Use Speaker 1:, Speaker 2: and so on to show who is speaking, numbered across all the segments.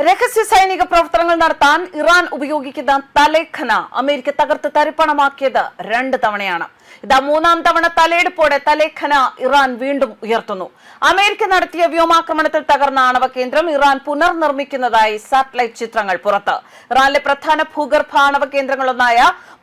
Speaker 1: രഹസ്യ സൈനിക പ്രവർത്തനങ്ങൾ നടത്താൻ ഇറാൻ ഉപയോഗിക്കുന്ന തലേഖന അമേരിക്ക തകർത്ത് തരിപ്പണമാക്കിയത് 2 തവണയാണ്. ഇതാ 3-ാം തവണ തലയെടുപ്പോടെ തലേഖന ഇറാൻ വീണ്ടും ഉയർത്തുന്നു. അമേരിക്ക നടത്തിയ വ്യോമാക്രമണത്തിൽ തകർന്ന ആണവ കേന്ദ്രം ഇറാൻ പുനർനിർമ്മിക്കുന്നതായി സാറ്റലൈറ്റ് ചിത്രങ്ങൾ പുറത്ത്. ഇറാനിലെ പ്രധാന ഭൂഗർഭ ആണവ കേന്ദ്രങ്ങളൊന്നായ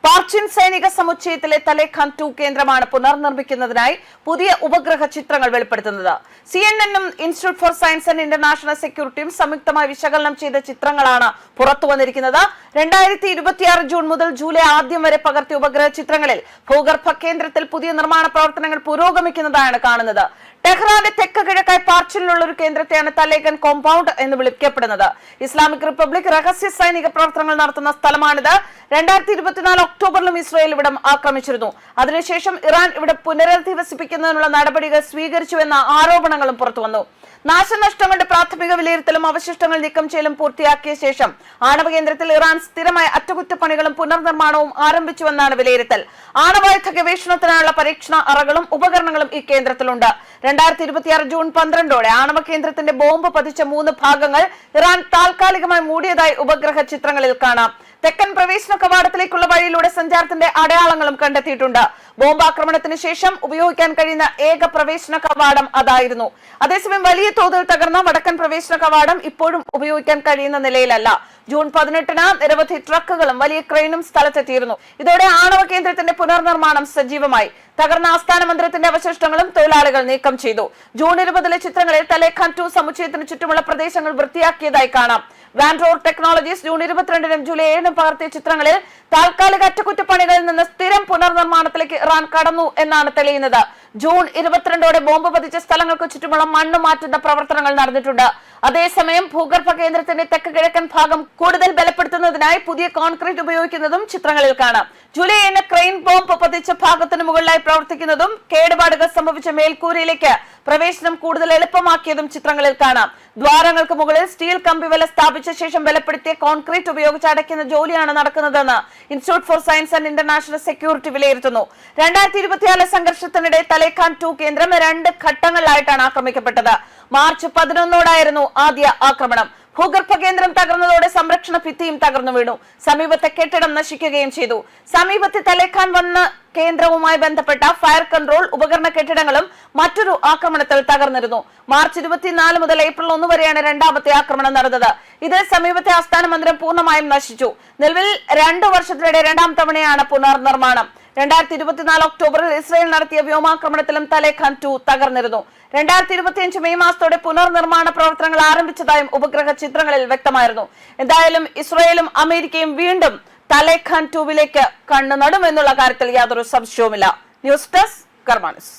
Speaker 1: പാർച്ചിൻ സൈനിക സമുച്ചയത്തിലെ തലേഖാൻ 2 കേന്ദ്രമാണ് പുനർനിർമ്മിക്കുന്നതിനായി പുതിയ ഉപഗ്രഹ ചിത്രങ്ങൾ വെളിപ്പെടുത്തുന്നത്. CNN-ഉം institute for science and international സെക്യൂരിറ്റിയും സംയുക്തമായി വിശകലനം ചെയ്ത ചിത്രങ്ങളാണ് പുറത്തു വന്നിരിക്കുന്നത്. 2026 ജൂൺ മുതൽ ജൂലൈ ആദ്യം വരെ പകർത്തിയ ഉപഗ്രഹ ചിത്രങ്ങളിൽ ഭൂഗർഭ കേന്ദ്രത്തിൽ പുതിയ നിർമ്മാണ പ്രവർത്തനങ്ങൾ പുരോഗമിക്കുന്നതാണ് കാണുന്നത്. ടെഹ്റാന്റെ തെക്ക് കിഴക്കായി പാർച്ചിലുള്ള ഒരു കേന്ദ്രത്തെയാണ് തലേഖാൻ കോമ്പൗണ്ട് എന്ന് വിളിക്കപ്പെടുന്നത്. ഇസ്ലാമിക് റിപ്പബ്ലിക് രഹസ്യ സൈനിക പ്രവർത്തനങ്ങൾ നടത്തുന്ന സ്ഥലമാണിത്. 2024 ഒക്ടോബറിലും ഇസ്രായേൽ ഇവിടം ആക്രമിച്ചിരുന്നു. അതിനുശേഷം ഇറാൻ ഇവിടെ പുനരധിവസിപ്പിക്കുന്നതിനുള്ള നടപടികൾ സ്വീകരിച്ചുവെന്ന ആരോപണങ്ങളും പുറത്തുവന്നു. നാശനഷ്ടങ്ങളുടെ പ്രാഥമിക വിലയിരുത്തലും അവശിഷ്ടങ്ങൾ നീക്കം ചെയ്യലും പൂർത്തിയാക്കിയ ശേഷം ആണവ കേന്ദ്രത്തിൽ ഇറാൻ സ്ഥിരമായ അറ്റകുറ്റപ്പണികളും പുനർനിർമ്മാണവും ആരംഭിച്ചുവെന്നാണ് വിലയിരുത്തൽ. ആണവായുധ ഗവേഷണത്തിനായുള്ള പരീക്ഷണ അറകളും ഉപകരണങ്ങളും ഈ കേന്ദ്രത്തിലുണ്ട്. 2026 ജൂൺ 12ഓടെ ആണവ കേന്ദ്രത്തിന്റെ ബോംബ് പതിച്ച 3 ഭാഗങ്ങൾ ഇറാൻ താൽക്കാലികമായി മൂടിയതായി ഉപഗ്രഹ ചിത്രങ്ങളിൽ കാണാം. തെക്കൻ പ്രവേശന കവാടത്തിലേക്കുള്ള വഴിയിലൂടെ സഞ്ചാരത്തിന്റെ അടയാളങ്ങളും കണ്ടെത്തിയിട്ടുണ്ട്. ബോംബാക്രമണത്തിന് ശേഷം ഉപയോഗിക്കാൻ കഴിയുന്ന ഏക പ്രവേശന കവാടം അതായിരുന്നു. അതേസമയം വലിയ തോതിൽ തകർന്ന വടക്കൻ പ്രവേശന കവാടം ഇപ്പോഴും ഉപയോഗിക്കാൻ കഴിയുന്ന നിലയിലല്ല. ജൂൺ 18-ന് നിരവധി ട്രക്കുകളും വലിയ ക്രെയിനും സ്ഥലത്തെത്തിയിരുന്നു. ഇതോടെ ആണവ കേന്ദ്രത്തിന്റെ പുനർനിർമ്മാണം സജീവമായി. തകർന്ന ആസ്ഥാന മന്ദിരത്തിന്റെ അവശിഷ്ടങ്ങളും തൊഴിലാളികൾ നീക്കം ചെയ്തു. ജൂൺ 20-ലെ ചിത്രങ്ങളിൽ തലേഖാൻ 2 സമുച്ചയത്തിന് ചുറ്റുമുള്ള പ്രദേശങ്ങൾ വൃത്തിയാക്കിയതായി കാണാം. വാൻഡ്രോർ ടെക്നോളജീസ് ജൂൺ 22-നും ജൂലൈ 7-നും പകർത്തിയ ചിത്രങ്ങളിൽ താൽക്കാലിക അറ്റകുറ്റപ്പണികളിൽ നിന്ന് സ്ഥിരം പുനർനിർമ്മാണത്തിലേക്ക് ഇറാൻ കടന്നു എന്നാണ് തെളിയുന്നത്. ജൂൺ 22ഓടെ ബോംബ് പതിച്ച സ്ഥലങ്ങൾക്ക് ചുറ്റുമുള്ള മണ്ണ് മാറ്റുന്ന പ്രവർത്തനങ്ങൾ നടന്നിട്ടുണ്ട്. അതേസമയം ഭൂഗർഭ കേന്ദ്രത്തിന്റെ തെക്ക് കിഴക്കൻ ഭാഗം കൂടുതൽ ബലപ്പെടുത്തുന്നതിനായി പുതിയ കോൺക്രീറ്റ് ഉപയോഗിക്കുന്നതും ചിത്രങ്ങളിൽ കാണാം. ജൂലൈ 7-ന് ക്രെയിൻ ബോംബ് പതിച്ച ഭാഗത്തിന് മുകളിലായി പ്രവർത്തിക്കുന്നതും കേടുപാടുകൾ സംഭവിച്ച മേൽക്കൂരയിലേക്ക് പ്രവേശനം കൂടുതൽ എളുപ്പമാക്കിയതും ചിത്രങ്ങളിൽ കാണാം. ദ്വാരങ്ങൾക്ക് മുകളിൽ സ്റ്റീൽ കമ്പിവല സ്ഥാപിച്ച ശേഷം ബലപ്പെടുത്തിയ കോൺക്രീറ്റ് ഉപയോഗിച്ച് അടയ്ക്കുന്ന ജോലിയാണ് നടക്കുന്നതെന്ന് institute for science and international security വിലയിരുത്തുന്നു. 2024 സംഘർഷത്തിനിടെ തലേഖാൻ 2 കേന്ദ്രം 2 ഘട്ടങ്ങളിലായിട്ടാണ് ആക്രമിക്കപ്പെട്ടത്. മാർച്ച് 11ഓടായിരുന്നു ആദ്യ ആക്രമണം. ഭൂഗർഭ കേന്ദ്രം തകർന്നതോടെ സംരക്ഷണ ഭിത്തിയും തകർന്നു വീണു. സമീപത്തെ കെട്ടിടം നശിക്കുകയും ചെയ്തു. സമീപത്തെ തലേഖാൻ വന്ന കേന്ദ്രവുമായി ബന്ധപ്പെട്ട ഫയർ കൺട്രോൾ ഉപകരണ കെട്ടിടങ്ങളും മറ്റൊരു ആക്രമണത്തിൽ തകർന്നിരുന്നു. മാർച്ച് 24 മുതൽ ഏപ്രിൽ 1 വരെയാണ് 2ാമത്തെ ആക്രമണം നടന്നത്. ഇതിൽ സമീപത്തെ ആസ്ഥാന മന്ദിരം പൂർണ്ണമായും നശിച്ചു. നിലവിൽ 2 വർഷത്തിനിടെ 2ാം തവണയാണ് പുനർനിർമ്മാണം. 2024 ഒക്ടോബറിൽ ഇസ്രായേൽ നടത്തിയ വ്യോമാക്രമണത്തിലും തലേഖാൻ 2 തകർന്നിരുന്നു. 2025 മെയ് മാസത്തോടെ പുനർനിർമ്മാണ പ്രവർത്തനങ്ങൾ ആരംഭിച്ചതായും ഉപഗ്രഹ ചിത്രങ്ങളിൽ വ്യക്തമായിരുന്നു. എന്തായാലും ഇസ്രായേലും അമേരിക്കയും വീണ്ടും തലേഖാൻ 2-വിലേക്ക് കണ്ണു നടുമെന്നുള്ള കാര്യത്തിൽ യാതൊരു സംശയവുമില്ല. News desk Karma news.